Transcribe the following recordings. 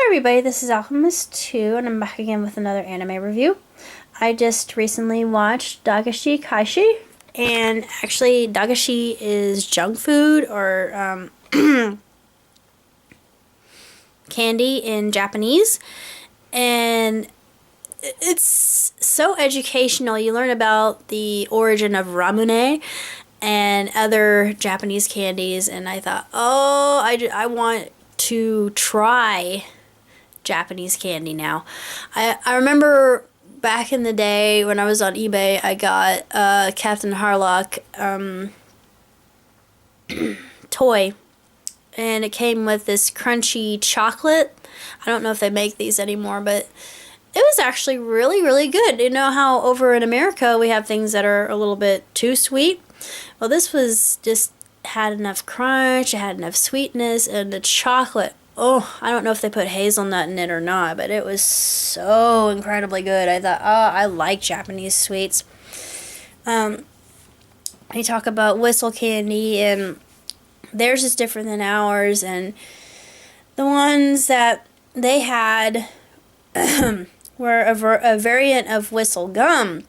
everybody, this is Alchemist2, and I'm back again with another anime review. I just recently watched Dagaishi Kashi, and actually Dagaishi is junk food or candy in Japanese, and it's so educational. You learn about the origin of ramune and other Japanese candies, and I thought, oh, I want to try Japanese candy now. I remember back in the day when I was on eBay, I got a Captain Harlock toy, and it came with this crunchy chocolate. I don't know if they make these anymore, but it was actually really, really good. You know how over in America we have things that are a little bit too sweet? Well, this was just had enough crunch, it had enough sweetness, and the chocolate, oh, I don't know if they put hazelnut in it or not, but it was so incredibly good. I thought, oh, I like Japanese sweets. We talk about whistle candy, and theirs is different than ours, and the ones that they had were a variant of whistle gum,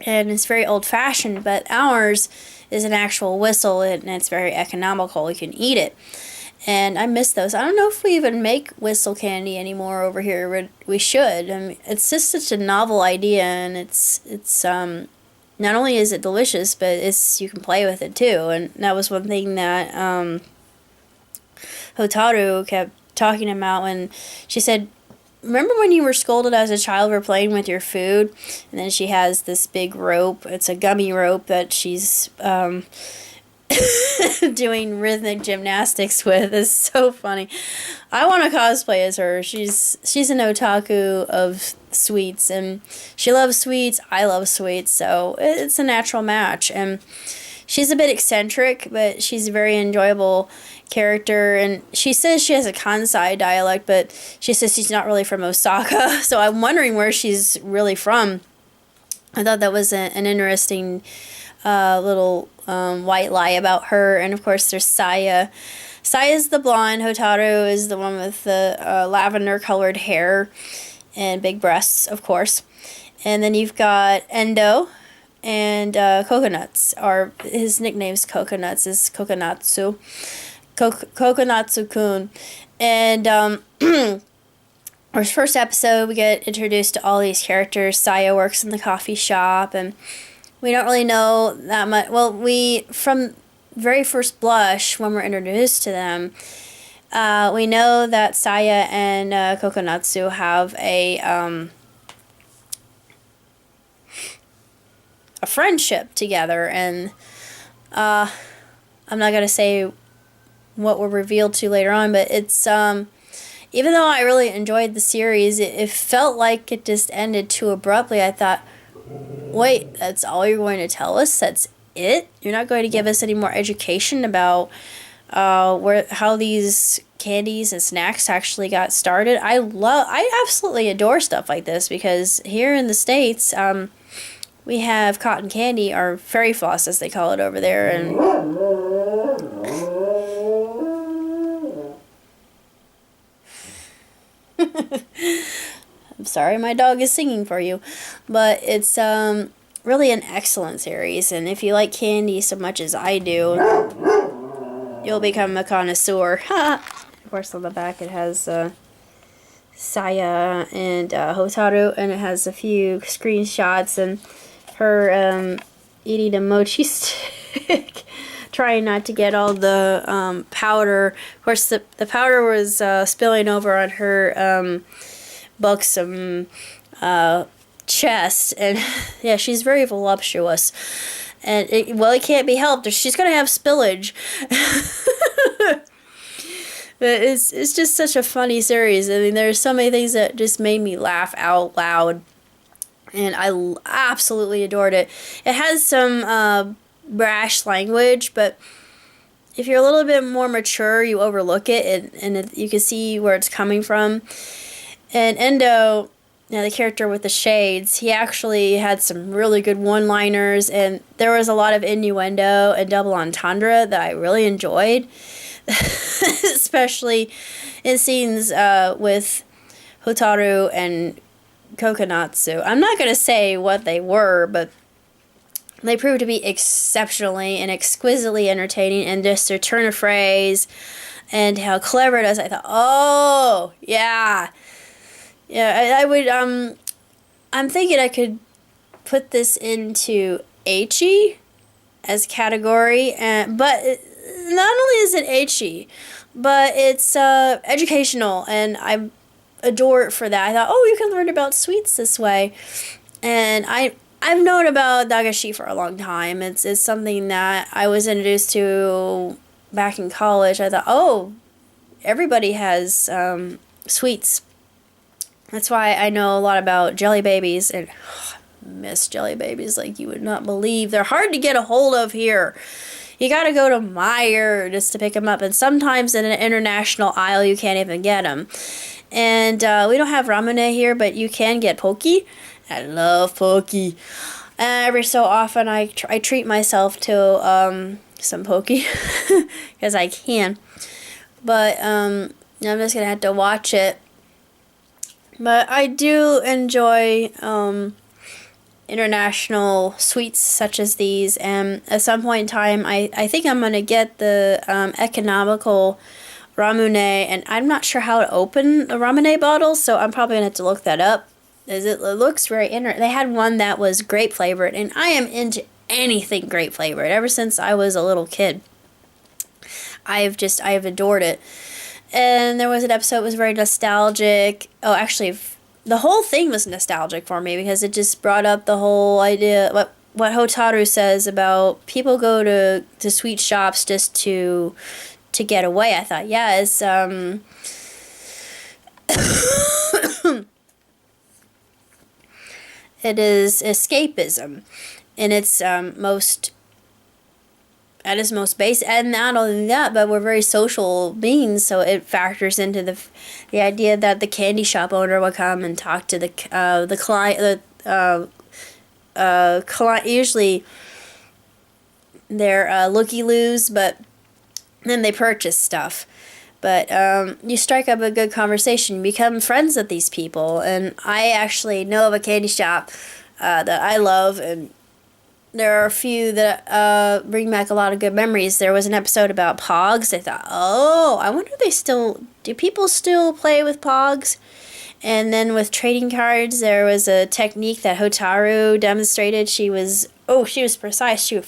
and it's very old-fashioned, but ours is an actual whistle, and it's very economical. You can eat it. And I miss those. I don't know if we even make whistle candy anymore over here, but we should. I mean, it's just such a novel idea, and it's not only is it delicious, but you can play with it too. And that was one thing that Hotaru kept talking about when she said, remember when you were scolded as a child for playing with your food? And then she has this big rope. It's a gummy rope that she's doing rhythmic gymnastics with. Is so funny. I want to cosplay as her. She's an otaku of sweets, and she loves sweets. I love sweets, so it's a natural match. And she's a bit eccentric, but she's a very enjoyable character, and she says she has a Kansai dialect, but she says she's not really from Osaka, so I'm wondering where she's really from. I thought that was an interesting little white lie about her. And of course there's Saya. Saya's the blonde, Hotaru is the one with the lavender colored hair and big breasts, of course. And then you've got Endo, and Coconuts, or his nickname's Coconuts, is Kokonatsu. Kokonatsu-kun. And our first episode, we get introduced to all these characters. Saya works in the coffee shop, and we don't really know that much. Well, from very first blush, when we're introduced to them, we know that Saya and Kokonatsu have a friendship together, and I'm not going to say what we're revealed to later on, but it's even though I really enjoyed the series, it felt like it just ended too abruptly. I thought, wait, that's all you're going to tell us? That's it? You're not going to give us any more education about how these candies and snacks actually got started? I absolutely adore stuff like this, because here in the States, we have cotton candy, or fairy floss as they call it over there, and I'm sorry, my dog is singing for you, but it's really an excellent series, and if you like candy so much as I do, you'll become a connoisseur. Of course, on the back it has Saya and Hotaru, and it has a few screenshots and her eating a mochi stick, trying not to get all the powder. Of course, the powder was spilling over on her buxom chest, and yeah, she's very voluptuous, and it can't be helped. She's gonna have spillage. But it's just such a funny series. I mean, there's so many things that just made me laugh out loud, and I absolutely adored it. It has some brash language, but if you're a little bit more mature, you overlook it, and you can see where it's coming from. And Endo, the character with the shades, he actually had some really good one-liners, and there was a lot of innuendo and double entendre that I really enjoyed. especially in scenes with Hotaru and Kokonatsu. I'm not going to say what they were, but they proved to be exceptionally and exquisitely entertaining, and just their turn of phrase and how clever it is. I thought, oh, yeah. Yeah, I would, I'm thinking I could put this into ecchi as category, but not only is it ecchi, but it's educational, and I adore it for that. I thought, oh, you can learn about sweets this way, and I've known about Dagaishi for a long time. It's something that I was introduced to back in college. I thought, oh, everybody has sweets. That's why I know a lot about jelly babies, and miss jelly babies like you would not believe. They're hard to get a hold of here. You gotta go to Meijer just to pick them up, and sometimes in an international aisle you can't even get them. And we don't have ramune here, but you can get poke. I love poke. Every so often I treat myself to some poke because I can. But I'm just gonna have to watch it. But I do enjoy international sweets such as these, and at some point in time I think I'm going to get the economical ramune, and I'm not sure how to open a ramune bottle, so I'm probably going to have to look that up, as it looks very interesting. They had one that was grape flavored, and I am into anything grape flavored. Ever since I was a little kid, I've adored it. And there was an episode that was very nostalgic. Oh, actually, the whole thing was nostalgic for me because it just brought up the whole idea, what Hotaru says about people go to sweet shops just to get away. I thought, yeah, it's it is escapism in its most basic, and not only that, but we're very social beings, so it factors into the idea that the candy shop owner will come and talk to the client. Client, usually they're looky-loos, but then they purchase stuff. But you strike up a good conversation, you become friends with these people, and I actually know of a candy shop that I love, and there are a few that bring back a lot of good memories. There was an episode about Pogs. I thought, oh, I wonder do people still play with Pogs? And then with trading cards, there was a technique that Hotaru demonstrated. She was precise. She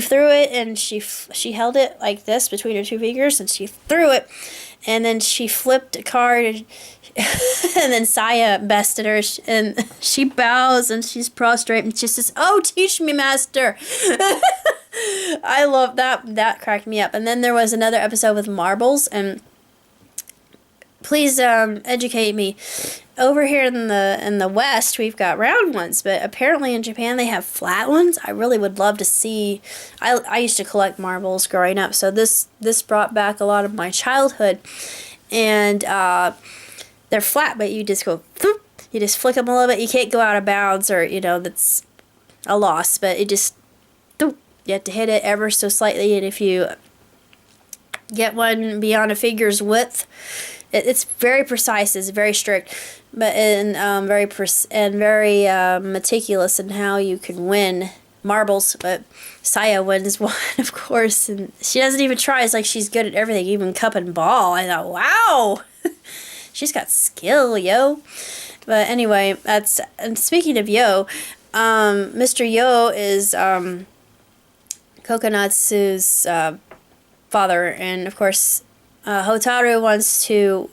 threw it, and she held it like this between her two fingers, and she threw it, and then she flipped a card, and and then Saya bested her, and she bows, and she's prostrate, and she says, "Oh, teach me, master." I love that. That cracked me up. And then there was another episode with marbles, and please educate me. Over here in the West, we've got round ones, but apparently in Japan they have flat ones. I really would love to see. I used to collect marbles growing up, so this brought back a lot of my childhood, and they're flat, but you just go, you just flick them a little bit. You can't go out of bounds, or that's a loss. But it just, you have to hit it ever so slightly, and if you get one beyond a figure's width, it's very precise. It's very strict, but very meticulous in how you can win marbles. But Saya wins one, of course, and she doesn't even try. It's like she's good at everything, even cup and ball. I thought, wow. She's got skill, yo. But anyway, and speaking of Yo, Mr. Yo is Kokonatsu's father, and of course, Hotaru wants to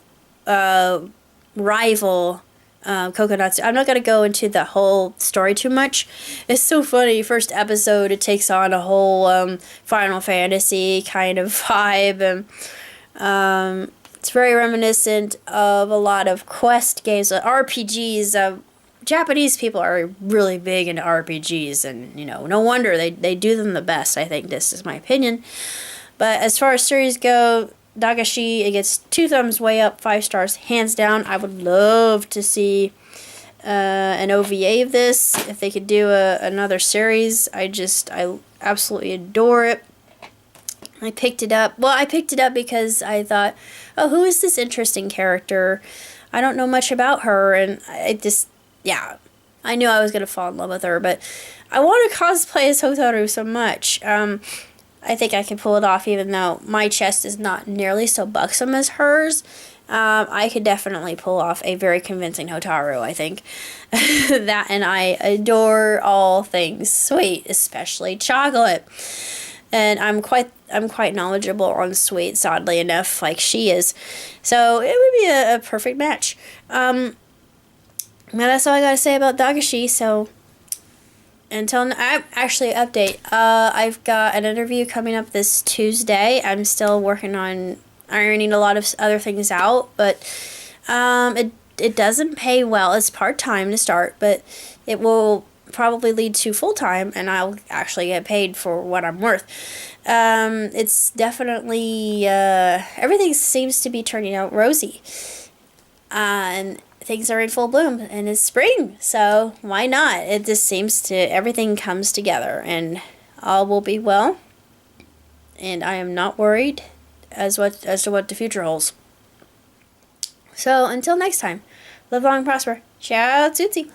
rival Kokonatsu. I'm not going to go into the whole story too much. It's so funny. First episode, it takes on a whole Final Fantasy kind of vibe, and it's very reminiscent of a lot of quest games, RPGs. Japanese people are really big into RPGs, and no wonder they do them the best. I think this is my opinion. But as far as series go, Dagaishi, it gets 2 thumbs way up, 5 stars, hands down. I would love to see an OVA of this. If they could do another series, I absolutely adore it. I picked it up. Well, I picked it up because I thought, oh, who is this interesting character? I don't know much about her, and I just, yeah, I knew I was going to fall in love with her, but I want to cosplay as Hotaru so much. I think I can pull it off, even though my chest is not nearly so buxom as hers. I could definitely pull off a very convincing Hotaru, I think. That, and I adore all things sweet, especially chocolate. And I'm quite knowledgeable on sweets, oddly enough, like she is. So it would be a perfect match. That's all I gotta say about Dagaishi. So until actually update. I've got an interview coming up this Tuesday. I'm still working on ironing a lot of other things out, but it doesn't pay well. It's part-time to start, but it will probably lead to full-time, and I'll actually get paid for what I'm worth. It's definitely everything seems to be turning out rosy, and things are in full bloom, and it's spring, so why not? It just seems to, everything comes together, and all will be well, and I am not worried as to what the future holds. So until next time, live long and prosper. Ciao, Tootsie.